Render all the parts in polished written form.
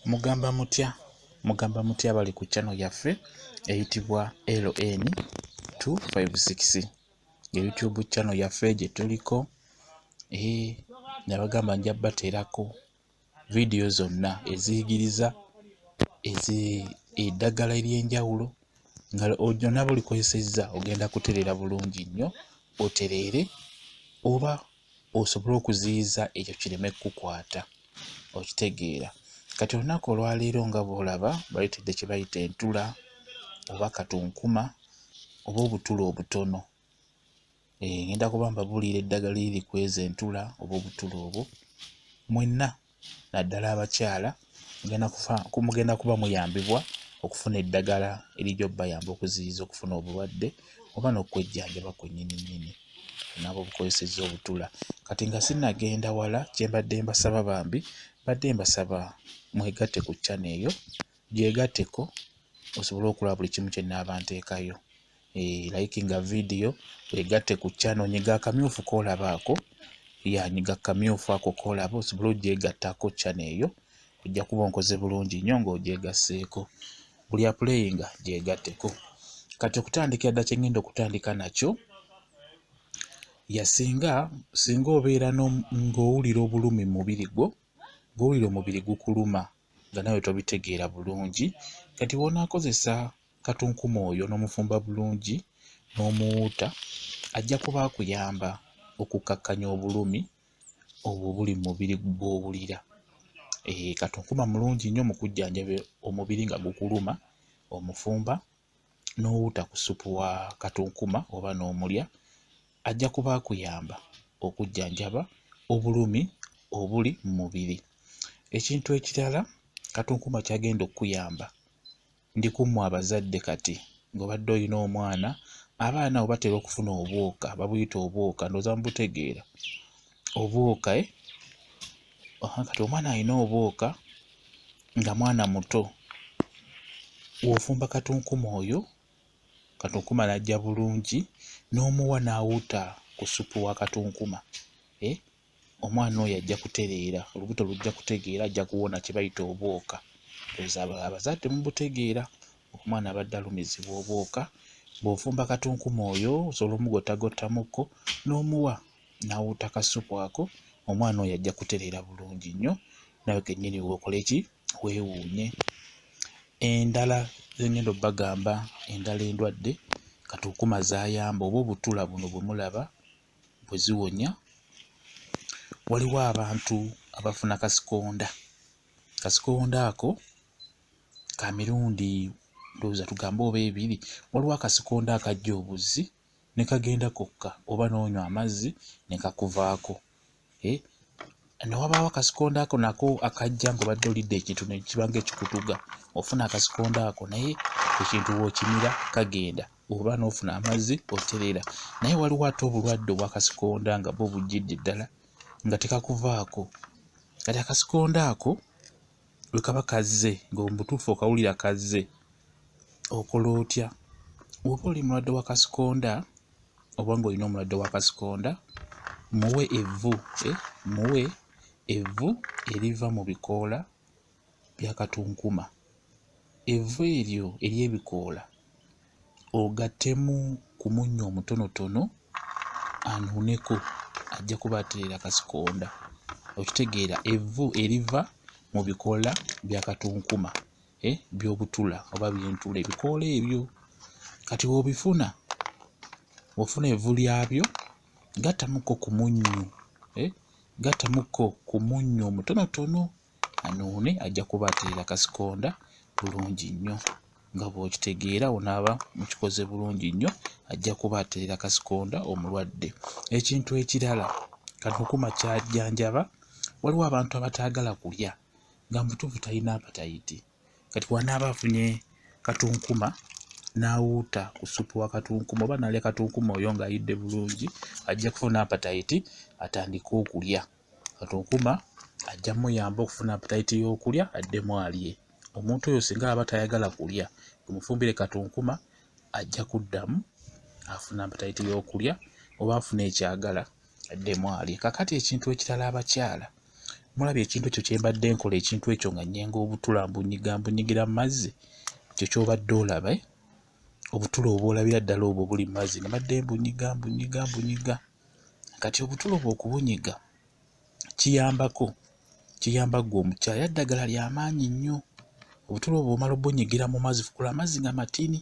Mugamba mutya bali ku channel yaffe eyitibwa LN256 YouTube channel yaffe gye tuliko nabagamba nja bateerako video zonna eziyigiriza eddagala ery'enjawulo nga ojjona bulikozesezza ogenda kutereera bulungi nnyo otereere oba osobole okuziyiza ekyo kireme kukwata okitegeera. Kati olunaku olwaleero nga bw'olaba bayitidde kye bayita entula oba katunkuma oba obutulo obutono. Ngenda kuba mbabuulira eddagala eriri ku ezo entula oba obutulo obwo. Mwenna naddala abakyala mugenda kuba muyambibwa okufuna eddagala erijja obbayamba okuziyiza okufuna obulwadde oba n'okwejjanjaba kwennyini nabo obukozesezza obutula. Kati nga sinnagenda wala kye mbadde mbasaba bambi mbadde mbasaba mwegatte ku channel eyo gyegatteko osobole okulaba buli kimu kye nnaaba nteekayo. Likinga video wegatte ku channel nyiga akamyufu koolabaako nyiga akamyufu ako koolaba osobole ogyegattako channel eyo ojja kuba onkoze bulungi nnyo ng'ogyegasseeko. Buli apuleyinga gyegatteko. Kati okutandikira dda kye ngenda okutandika nakyo singa obeera ng'owulira obulumi mu mubiri gwo ng'owulira omubiri gukuluma nga nawe tobitegeera bulungi, kati w'onaakozesa katunkuma oyo n'omufumba bulungi n'omuwuuta ajja kuba akuyamba okukkakkanya obulumi obwo obuli mu mubiri gw'owulira. Katunkuma mulungi nnyo mu kujjanjaba omubiri nga gukuluma, omufumba n'owuuta ku ssupu wa katunkuma oba n'omulya ajja kuba akuyamba okujjanjaba obulumi obuli mu mubiri. Ekintu ekirala katunkuma kyagenda okuyamba ndikummwe abazadde kati ng'obadde olina omwana abaana abo batera okufuna obwoka babuyita obwoka ndowooza mubutegeera obwoka kati omwana alina obwoka nga mwana muto w'ofumba katunkuma oyo katunkuma n'ajja bulungi n'omuwa n'awuuta ku ssupu wa katunkuma omwana oyo ajja kutereera olubuto lujja kutegeera ajja kuwona kye bayita obwoka. Abazadde mubutegeera omwana abadde alumizibwa obwoka bw'ofumba katunkuma oyo osobola omugottagottamuko n'omuwa n'awuuta kassupu ako omwana oyo ajja kutereera bulungi nnyo nawe kennyini weekole ki weewuunye. Endala zengenda obbagamba endala endwadde katunkuma z'ayamba oba obutula buno bwe mulaba bwe ziwonya. Waliwo abantu abafuna kasikonda. Kasikonda ako ka mirundi ndowooza tugambe oba ebiri. Waliwo akasikonda akajja obuzzi ne kagenda kokka oba n'onywa amazzi ne kakuvaako. Ne wabaawo akasikonda ako nako akajja ng'obadde olidde ekintu ne kiba ng'ekikutuga ofuna akasikonda ako naye ekintu w'okimira kagenda oba n'ofuna amazzi otereera. Naye waliwo ate obulwadde obw'akasikonda nga bwo bujjidde ddala nga tekakuvaako. Kati akasikonda ako bwe kaba kazze ng'omubutuufu okawulira kazze okola otya? Bw'oba oli mulwadde wa kasikonda oba ng'olina omulwadde wa kasikonda muwe evvu eriva mu bikoola bya katunkuma. Evvu eryo ery'ebikoola ogattemu ku munnyo omutonotono anuuneko ajja kuba atereera kasikonda. Okitegeera evvu eriva mu bikoola bya katunkuma by'obutula oba by'entula ebikoola ebyo. Kati w'ofuna evvu lyabyo gattamuko ku munnyo omutonotono anuune ajja kuba atereera kasikonda bulungi nnyo. Nga bw'okitegeera onaaba mukikoze bulungi nnyo ajja kuba atereera kasikonda omulwadde. Ekintu ekirala katunkuma kyajjanjaba waliwo abantu abataagala kulya nga mutuufu talina apatayiti. Kati wanaaba afunye katunkuma n'awuuta ku ssupu wa katunkuma oba n'alya katunkuma oyo ng'ayidde bulungi ajja kufuna apatayiti atandike okulya. Katunkuma ajja muyamba okufuna apatayiti y'okulya addemu alye. Omuntu oyo singa aba tayagala kulya tumufumbire katunkuma ajja kuddamu afuna apatayiti y'okulya oba afuna ekyagala addemu alye. Kakati ekintu ekirala abakyala mulabye ekintu ekyo kye mbadde nkola ekintu ekyo nga nnyenga obutula mbunyigira mu mazzi ekyo ky'obadde olaba obutula obwo olabira ddala obwo buli mu mazzi nga mbadde mbunyiga kati obutula obwo okubunyiga kiyamba ggwe omukyala eddagala ly'amaanyi nnyo. Obutula obwo omala obbunyigira mu mazzi fukula amazzi nga matini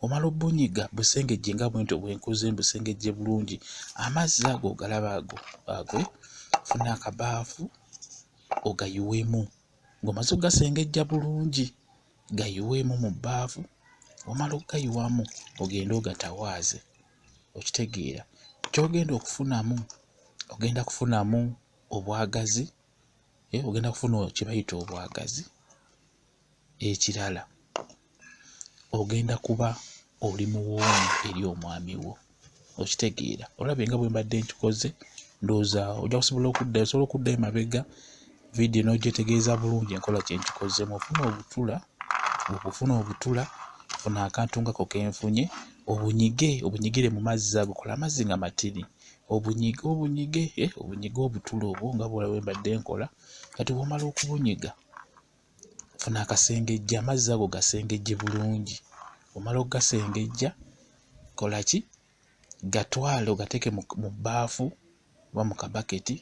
omala obbunyiga busengejje nga bwentyo bwenkoze mbusengejje bulungi amazzi ago ogalaba ago funa akabaafu ogayiwemu ng'omaze ogasengejja bulungi gayiwemu mu bbaafu omala ogayiwamu ogenda ogatawaaze okitegeera ky'ogenda okufunamu ogenda kufunamu obwagazi ogenda kufuna kye bayita obwagazi ekirala ogenda kuba oli muwoomu eri omwami wo okitegeera olabye nga bwe mbadde nkikoze ndowooza ojja kusobola okudda emabega vidiyo n'ogyetegeeza bulungi enkola kye nkikozemu okufuna obutula funa akantu ngako kenfunye obunyigire mu mazzi ago kola amazzi nga matini obunyige obutula obwo nga bwolaba mbadde nkola kati bw'omala okubunyiga funa akasengejja amazzi ago gasengejje bulungi omala ogasengejja kola ki gatwale ogateeke mu bbaafu oba mu kabaketi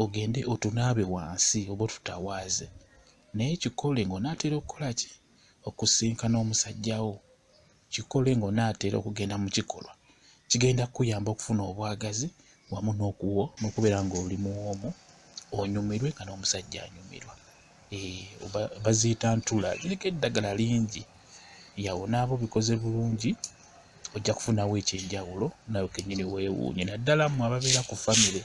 ogende otunaabe wansi oba otutawaaze naye kikole ng'onaatera okukola ki okusinkana omusajjawo kikole ng'onaatera okugenda mu kikolwa kigenda kukuyamba okufuna obwagazi wamu n'okubeera ng'oli muwoomu onyumirwe nga n'omusajja anyumirwa. Baziyita ntula ziriko eddagala lingi yawo n'abo bikoze bulungi ojja kufunawo ekyenjawulo nawe kennyini weewuunye naddala mmwe ababeera ku famire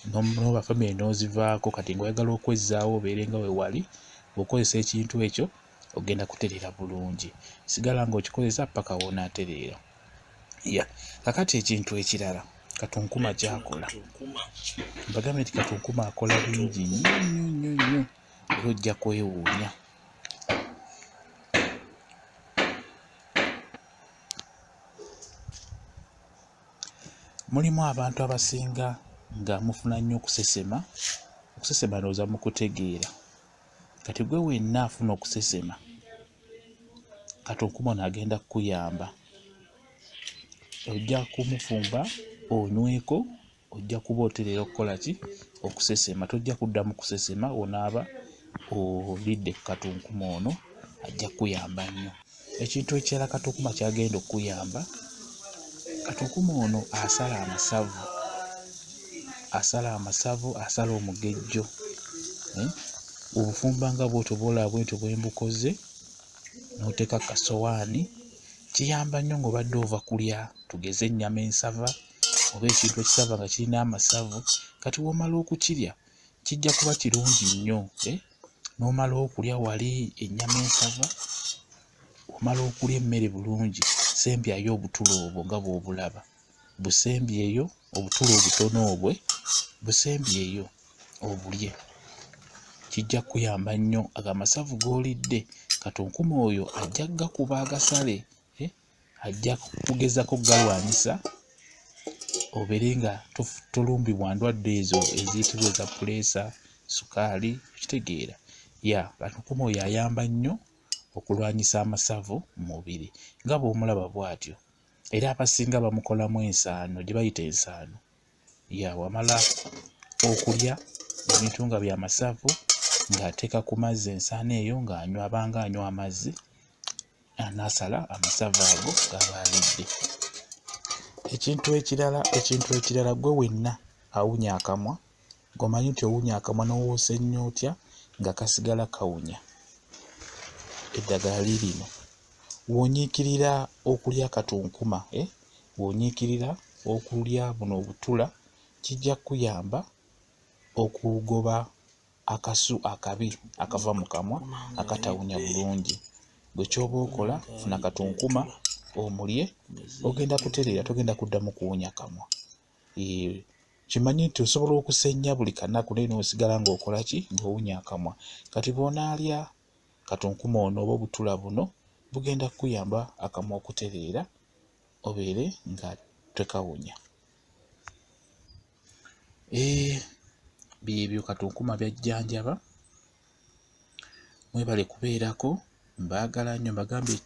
n'oba famire n'ozivaako kati ng'oyagala okwezzaawo obeere nga we wali bw'okozesa ekintu ekyo ogenda kutereera bulungi sigala ng'okikozesa paka w'onaatereera. Kakati ekintu ekirala katunkuma ky'akola mbagambe nti katunkuma akola bingi nnyo era ojja kwewuunya. Mulimu abantu abasinga nga mufuna nnyo okusesema ndowooza mu kutegeera kati gwe wenna afuna okusesema katunkuma ono agenda kukuyamba ojja kumufumba onyweko ojja kuba otereera okukola ki okusesema tojja kuddamu kusesema onaaba olidde ku katunkuma ono ajja kukuyamba nnyo. Ekintu ekirala katunkuma kyagenda okukuyamba katunkuma ono asala amasavu asala omugejjo obufumba nga bwotyo bwolaba bwentyo bwe mbukoze n'oteeka kasowaani kiyamba nnyo ng'obadde ova kulya tugeze ennyama ensava oba ekintu ekisava nga kirina amasavu kati w'omala okukirya kijja kuba kirungi nnyo n'omala okulya wali ennyama ensava omala okulya emmere bulungi sembyayo obutula obwo nga bw'obulaba busembyeyo obutula obutono obwe busembyeyo obulye kijja kuyamba nnyo agamasavu g'olidde katunkuma oyo ajja gakuba agasale ajja kugezako galwanyisa obeere nga tolumbibwa ndwadde ezo eziyitibwa eza puleesa sukaali kitegeera katunkuma oyo ayamba nnyo okulwanyisa amasavu mu mubiri nga bw'omulaba bw'atyo era abasinga bamukolamu ensaano gye bayita ensaano wamala okulya ebintu nga byamasavu ng'ateeka ku mazzi ensaano eyo abanga anywa amazzi n'asala amasavu ago gaba alidde. Ekintu ekirala gwe wenna awunya akamwa ng'omanyi nti owunya akamwa n'owoosa ennyo otya nga kasigala kawunya eddagala lirino wonyiikirira okulya katunkuma wonyiikirira okulya buno obutula kijja kuyamba okugoba akasu akabi akava mu kamwa akatawunya bulungi. Bwe kyoba okola funa katunkuma omulye ogenda kutereera togenda kuddamu kuwunya kamwa. Kimanyi nti osobola okusenya buli kanaku naye n'osigala ng'okola ki ng'owunya akamwa kati bw'onaalya katunkuma ono oba obutula buno bugenda kukuyamba akamwa okutereera obeere nga tekawunya. byebyo Katunkuma byajjanjaba. Mwebale kubeerako, mbaagala nnyo, mbagambye